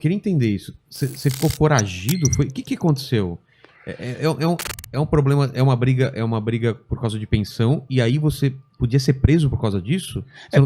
queria entender isso. Você ficou foragido? O que aconteceu? É um problema, é uma briga por causa de pensão, e aí você podia ser preso por causa disso?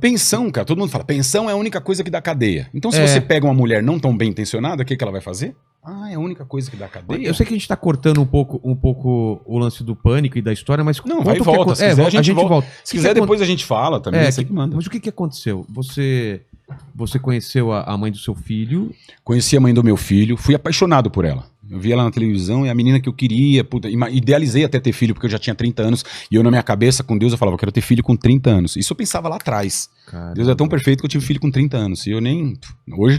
Pensão, cara, todo mundo fala, pensão é a única coisa que dá cadeia. Então se você pega uma mulher não tão bem intencionada, o que ela vai fazer? Ah, é a única coisa que dá cadeia? Eu sei que a gente tá cortando um pouco o lance do pânico e da história, mas... Não, vai e volta. Se quiser, a gente volta. Se quiser, depois a gente fala também, você que manda. Mas o que aconteceu? Você conheceu a mãe do seu filho? Conheci a mãe do meu filho, fui apaixonado por ela. Eu vi ela na televisão, é a menina que eu queria, puta, idealizei até ter filho, porque eu já tinha 30 anos, e eu na minha cabeça, com Deus, eu falava, eu quero ter filho com 30 anos. Isso eu pensava lá atrás. Caramba. Deus é tão perfeito que eu tive filho com 30 anos. E eu nem... Hoje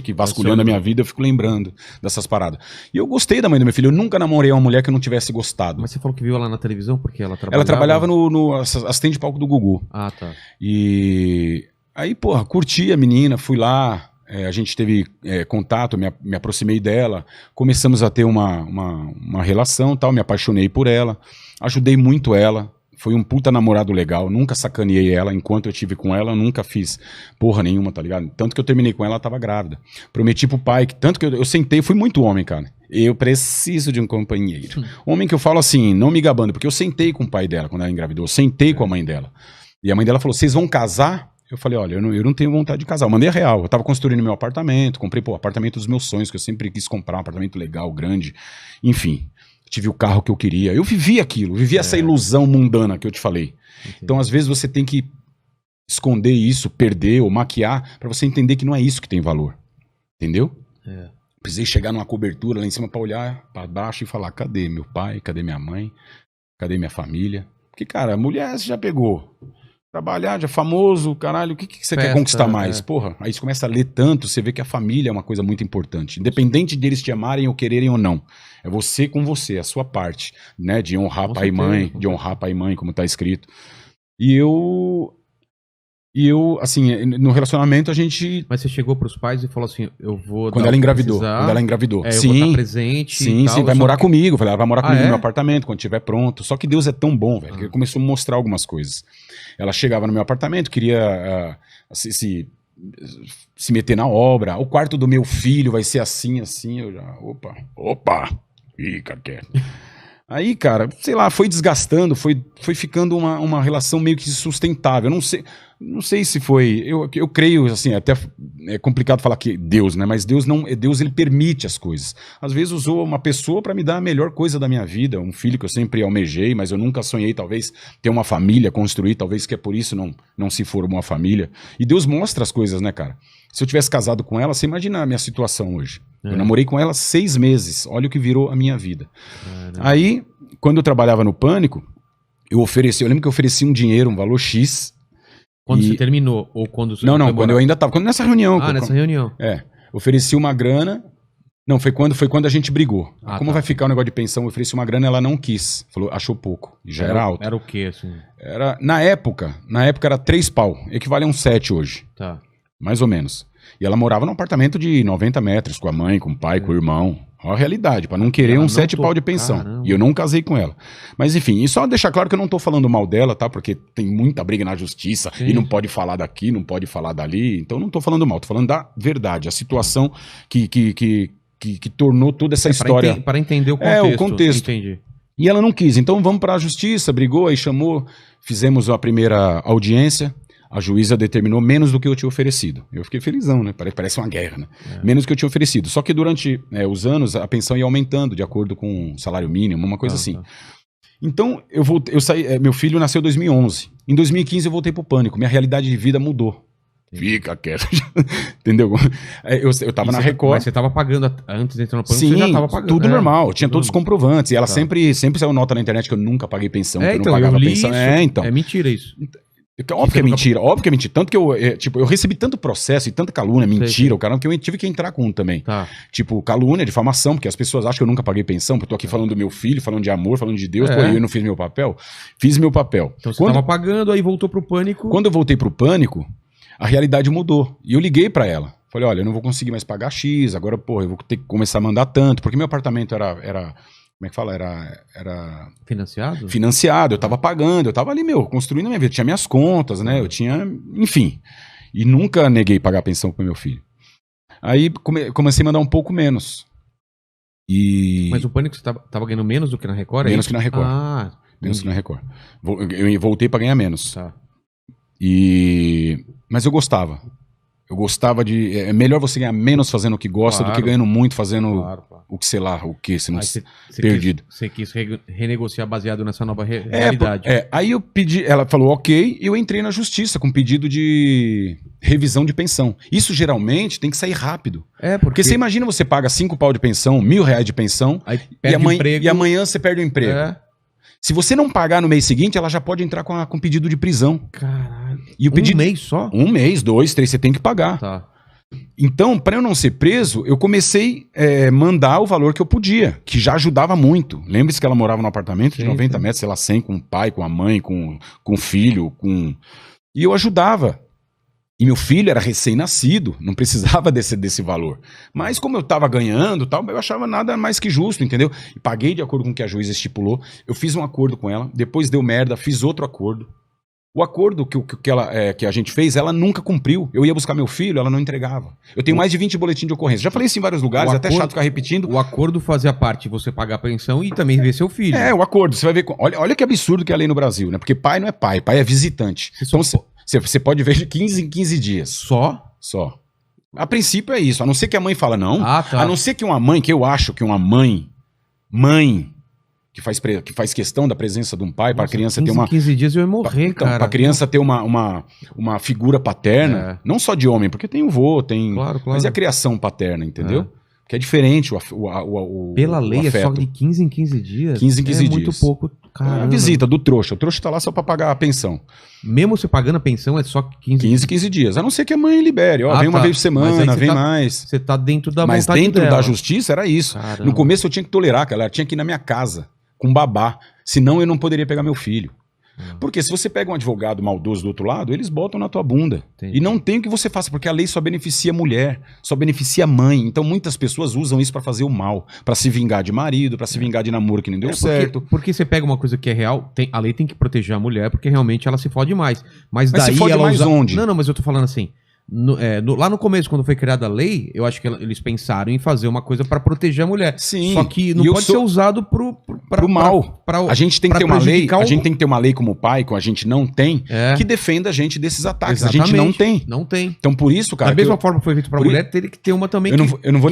que vasculhando a minha vida, eu fico lembrando dessas paradas. E eu gostei da mãe do meu filho, eu nunca namorei uma mulher que eu não tivesse gostado. Mas você falou que viu ela na televisão porque ela trabalhava? Ela trabalhava no assistente de palco do Gugu. Ah, tá. E aí, porra, curti a menina, fui lá... a gente teve contato, me aproximei dela, começamos a ter uma relação, tal, me apaixonei por ela, ajudei muito ela, foi um puta namorado legal, nunca sacaneei ela, enquanto eu tive com ela, nunca fiz porra nenhuma, tá ligado? Tanto que eu terminei com ela, ela tava grávida. Prometi pro pai, tanto que eu sentei, fui muito homem, cara. Eu preciso de um companheiro. Homem que eu falo assim, não me gabando, porque eu sentei com o pai dela quando ela engravidou, sentei com a mãe dela. E a mãe dela falou, vocês vão casar? Eu falei, olha, eu não tenho vontade de casar. Eu mandei a real. Eu tava construindo meu apartamento, comprei o apartamento dos meus sonhos, que eu sempre quis comprar, um apartamento legal, grande. Enfim, tive o carro que eu queria. Eu vivi aquilo, vivi essa ilusão mundana que eu te falei. Entendi. Então, às vezes, você tem que esconder isso, perder ou maquiar, pra você entender que não é isso que tem valor. Entendeu? Precisei chegar numa cobertura lá em cima pra olhar pra baixo e falar, cadê meu pai, cadê minha mãe, cadê minha família? Porque, cara, a mulher você já pegou. Trabalhar, já famoso, caralho, o que você quer conquistar mais? Porra, aí você começa a ler tanto, você vê que a família é uma coisa muito importante. Independente deles te amarem ou quererem ou não. É você com você, a sua parte, né? De honrar pai e mãe, como tá escrito. E eu, assim, no relacionamento a gente... Mas você chegou pros pais e falou assim, eu vou... Quando ela engravidou. Sim, eu vou estar presente. Sim, sim, vai morar comigo. Ela vai morar comigo no meu apartamento quando estiver pronto. Só que Deus é tão bom, velho, que ele começou a me mostrar algumas coisas. Ela chegava no meu apartamento, queria se meter na obra. O quarto do meu filho vai ser assim. Eu já, opa, fica quieto. Aí, cara, sei lá, foi desgastando, foi ficando uma relação meio que sustentável. Não sei se foi. Eu creio, assim, até é complicado falar que Deus, né? Mas Deus ele permite as coisas. Às vezes usou uma pessoa para me dar a melhor coisa da minha vida, um filho que eu sempre almejei, mas eu nunca sonhei, talvez, ter uma família, construir, talvez que é por isso não se formou uma família. E Deus mostra as coisas, né, cara? Se eu tivesse casado com ela, você imagina a minha situação hoje. Eu namorei com ela 6 meses. Olha o que virou a minha vida. Aí, quando eu trabalhava no Pânico, eu lembro que eu ofereci um dinheiro, um valor X. Quando você terminou? Ou quando você Não, quando eu ainda tava. Nessa reunião. Nessa reunião. Ofereci uma grana. Não, foi quando a gente brigou. Como vai ficar o negócio de pensão? Eu ofereci uma grana, ela não quis. Falou, achou pouco. E já era alto. Era o quê, assim? Na época era 3 pau. Equivale a uns 7 hoje. Tá. Mais ou menos. E ela morava num apartamento de 90 metros, com a mãe, com o pai, com o irmão. Olha a realidade, pra não querer uns 7 pau de pensão. Caramba. E eu não casei com ela. Mas enfim, e só deixar claro que eu não tô falando mal dela, tá? Porque tem muita briga na justiça, e não pode falar daqui, não pode falar dali. Então não tô falando mal, tô falando da verdade, a situação que tornou toda essa história. Para entender o contexto. O contexto. Entendi. E ela não quis, então vamos pra justiça, brigou, aí chamou, fizemos a primeira audiência. A juíza determinou menos do que eu tinha oferecido. Eu fiquei felizão, né? Parece uma guerra, né? Menos do que eu tinha oferecido. Só que durante os anos, a pensão ia aumentando de acordo com o salário mínimo, uma coisa assim. Tá. Então, eu saí, meu filho nasceu em 2011. Em 2015 eu voltei pro Pânico. Minha realidade de vida mudou. Fica quieto. Entendeu? Eu tava na Record. Mas você tava pagando antes de entrar no Pânico? Sim, você já tava pagando. Tudo normal. Tinha todos os comprovantes. E ela sempre saiu nota na internet que eu nunca paguei pensão, que eu não pagava pensão. Então. É mentira isso. Óbvio que é mentira, Tanto que eu recebi tanto processo e tanta calúnia, mentira, o cara, que eu tive que entrar com um também. Tá. Tipo, calúnia, difamação, porque as pessoas acham que eu nunca paguei pensão, porque eu tô aqui falando do meu filho, falando de amor, falando de Deus, eu não fiz meu papel. Fiz meu papel. Então você tava pagando, aí voltou pro Pânico. Quando eu voltei pro Pânico, a realidade mudou. E eu liguei pra ela. Falei, olha, eu não vou conseguir mais pagar X, agora, eu vou ter que começar a mandar tanto, porque meu apartamento era como é que fala? Era... Financiado? Financiado, eu tava pagando, eu tava ali, construindo a minha vida. Tinha minhas contas, né? Eu tinha... Enfim. E nunca neguei pagar pensão pro meu filho. Aí comecei a mandar um pouco menos. Mas o Pânico você tava ganhando menos do que na Record? Menos que na Record. Menos que na Record. Eu voltei pra ganhar menos. Tá. Mas eu gostava. Eu gostava de... É melhor você ganhar menos fazendo o que gosta do que ganhando muito fazendo o que, sei lá, o que, se não perdido. Você quis renegociar baseado nessa nova realidade. Aí eu pedi, ela falou ok, e eu entrei na justiça com pedido de revisão de pensão. Isso geralmente tem que sair rápido. Porque você imagina, você paga 5 pau de pensão, R$1.000 de pensão, aí perde e amanhã você perde o emprego. Se você não pagar no mês seguinte, ela já pode entrar com pedido de prisão. Caralho. E Um mês só? 1 mês, 2, 3, você tem que pagar. Tá. Então, para eu não ser preso, eu comecei a mandar o valor que eu podia, que já ajudava muito. Lembre-se que ela morava num apartamento de 90 metros, sei lá, 100, com o pai, com a mãe, com o filho, E eu ajudava. E meu filho era recém-nascido, não precisava desse valor. Mas como eu estava ganhando, tal, eu achava nada mais que justo, entendeu? E paguei de acordo com o que a juíza estipulou. Eu fiz um acordo com ela, depois deu merda, fiz outro acordo. O acordo que a gente fez, ela nunca cumpriu. Eu ia buscar meu filho, ela não entregava. Eu tenho mais de 20 boletins de ocorrência. Já falei isso em vários lugares, até chato ficar repetindo. O acordo fazia parte você pagar a pensão e também ver seu filho. O acordo. Você vai ver. Olha que absurdo que é a lei no Brasil, né? Porque pai não é pai é visitante. Então você pode ver de 15 em 15 dias. Só? Só. A princípio é isso. A não ser que a mãe fala não. Tá. A não ser que uma mãe, que eu acho que uma mãe que faz questão da presença de um pai, para a criança ter uma... 15 dias eu ia morrer, cara. Para a criança ter uma figura paterna, não só de homem, porque tem o vô, tem... Claro. Mas é a criação paterna, entendeu? Que é diferente Pela lei o afeto. é só de 15 em 15 dias? 15 em 15 dias. Muito pouco, cara. A visita do trouxa. O trouxa tá lá só para pagar a pensão. Mesmo você pagando a pensão, é só 15 dias. A não ser que a mãe libere. Vem uma vez por semana, vem mais. Você tá dentro da vontade dela. Mas dentro da justiça era isso. Caramba. No começo eu tinha que tolerar, ela tinha que ir na minha casa com babá, senão eu não poderia pegar meu filho. Porque se você pega um advogado maldoso do outro lado, eles botam na tua bunda. Entendi. E não tem o que você faça, porque a lei só beneficia a mulher, só beneficia a mãe. Então muitas pessoas usam isso pra fazer o mal, pra se vingar de marido, pra se vingar de namoro que não deu certo. Porque você pega uma coisa que é real, a lei tem que proteger a mulher, porque realmente ela se fode mais. Mas daí se fode ela mais onde? Não, mas eu tô falando assim... lá no começo, quando foi criada a lei, eu acho que eles pensaram em fazer uma coisa pra proteger a mulher. Sim. Só que não pode ser usado pro mal. A gente tem que ter uma lei, a gente tem que ter uma lei como o pai, a gente não tem, que defenda a gente desses ataques. Exatamente. A gente não tem. Não tem. Então por isso, cara... Da mesma forma que foi feito pra mulher, teria que ter uma também eu não vou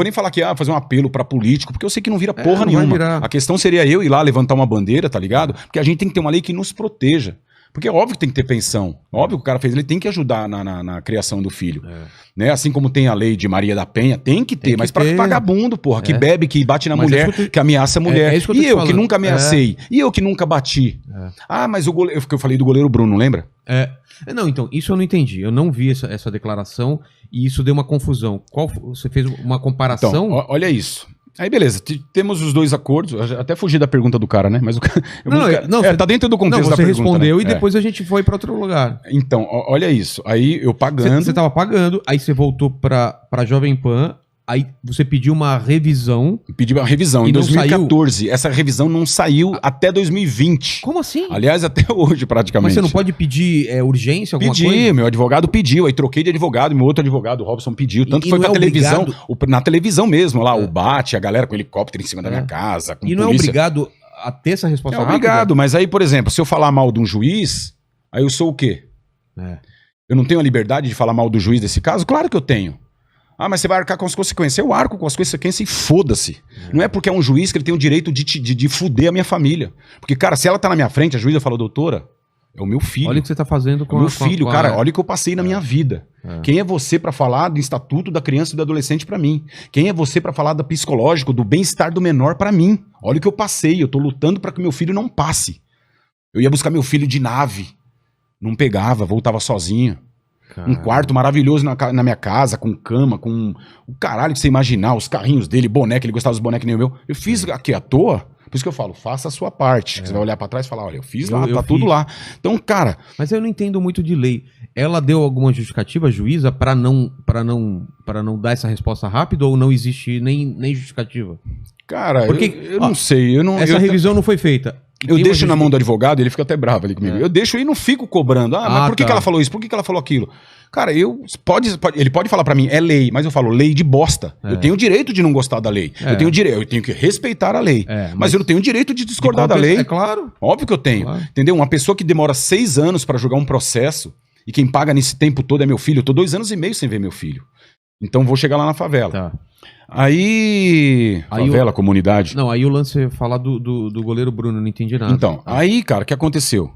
nem falar que fazer um apelo pra político, porque eu sei que não vira porra nenhuma. A questão seria eu ir lá levantar uma bandeira, tá ligado? Porque a gente tem que ter uma lei que nos proteja. Porque é óbvio que tem que ter pensão. Óbvio que o cara fez, ele tem que ajudar na criação do filho. Né? Assim como tem a lei de Maria da Penha, tem que ter, mas pra vagabundo, porra, que bebe, que bate na mulher, que ameaça a mulher. E eu que nunca ameacei. E eu que nunca bati. Mas o goleiro, que eu falei do goleiro Bruno, lembra? Não, então, isso eu não entendi. Eu não vi essa declaração e isso deu uma confusão. Você fez uma comparação? Então, olha isso. Aí beleza, temos os dois acordos. Eu até fugi da pergunta do cara, né? Mas o cara. Tá dentro do contexto da pergunta. Você respondeu, né? E depois a gente foi pra outro lugar. Então, olha isso. Aí eu pagando. Você tava pagando, aí você voltou pra Jovem Pan. Aí você pediu uma revisão. Pedi uma revisão em 2014. Essa revisão não saiu até 2020. Como assim? Aliás, até hoje praticamente. Mas você não pode pedir urgência, alguma coisa? Pedi, meu advogado pediu. Aí troquei de advogado, meu outro advogado, o Robson, pediu. Tanto que foi pra televisão, na televisão mesmo, lá, o bate, a galera com helicóptero em cima da minha casa, com polícia. Não é obrigado a ter essa resposta rápida? É obrigado, mas aí, por exemplo, se eu falar mal de um juiz, aí eu sou o quê? Eu não tenho a liberdade de falar mal do juiz desse caso? Claro que eu tenho. Mas você vai arcar com as consequências. Eu arco com as consequências e foda-se. Não é porque é um juiz que ele tem o direito de fuder a minha família. Porque, cara, se ela tá na minha frente, a juíza falou, doutora, é o meu filho. Olha o que você tá fazendo com o meu filho, cara. Olha o que eu passei na minha vida. Quem é você pra falar do estatuto da criança e do adolescente pra mim? Quem é você pra falar do psicológico, do bem-estar do menor pra mim? Olha o que eu passei. Eu tô lutando pra que meu filho não passe. Eu ia buscar meu filho de nave. Não pegava, voltava sozinho. Um quarto maravilhoso na minha casa, com cama, com o caralho que você imaginar, os carrinhos dele, boneco, ele gostava dos bonecos nem o meu. Eu fiz aqui à toa, por isso que eu falo, faça a sua parte. Você vai olhar pra trás e falar, olha, eu fiz lá, tá tudo lá. Então, cara... Mas eu não entendo muito de lei. Ela deu alguma justificativa, juíza, pra não dar essa resposta rápida ou não existe nem justificativa? Cara, porque, eu não sei. Essa revisão não foi feita. Eu deixo na mão do advogado, ele fica até bravo ali comigo. Eu deixo e não fico cobrando. Mas por que ela falou isso? Por que ela falou aquilo? Cara, ele pode falar pra mim, é lei, mas eu falo, lei de bosta. Eu tenho o direito de não gostar da lei. Eu tenho que respeitar a lei. Mas eu não tenho o direito de discordar da lei. É claro. Óbvio que eu tenho. Claro. Entendeu? Uma pessoa que demora 6 anos pra julgar um processo e quem paga nesse tempo todo é meu filho. Eu tô 2 anos e meio sem ver meu filho. Então vou chegar lá na favela. Tá. Aí favela, comunidade. Não, aí o lance é falar do goleiro Bruno, não entendi nada. Então, aí, cara, o que aconteceu?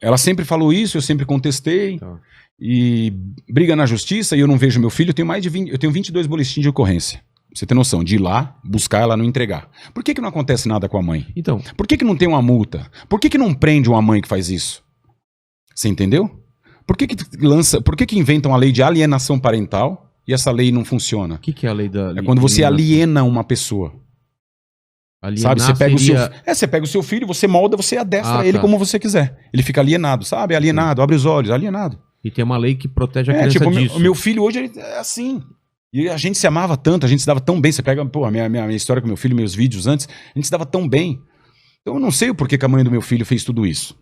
Ela sempre falou isso, eu sempre contestei. Tá. E briga na justiça e eu não vejo meu filho. Eu tenho 22 boletins de ocorrência. Você tem noção, de ir lá, buscar ela não entregar. Por que não acontece nada com a mãe? Então. Por que não tem uma multa? Por que não prende uma mãe que faz isso? Você entendeu? Por que inventam a lei de alienação parental e essa lei não funciona? O que é a lei da alienação? É quando você aliena uma pessoa. Alienar, sabe, você pega o seu filho, você molda, você adestra ele como você quiser. Ele fica alienado, sabe? Alienado, abre os olhos, alienado. E tem uma lei que protege a criança disso. O meu filho hoje ele é assim. E a gente se amava tanto, a gente se dava tão bem. Você pega, pô, a minha história com meu filho, meus vídeos antes, a gente se dava tão bem. Então eu não sei o porquê que a mãe do meu filho fez tudo isso.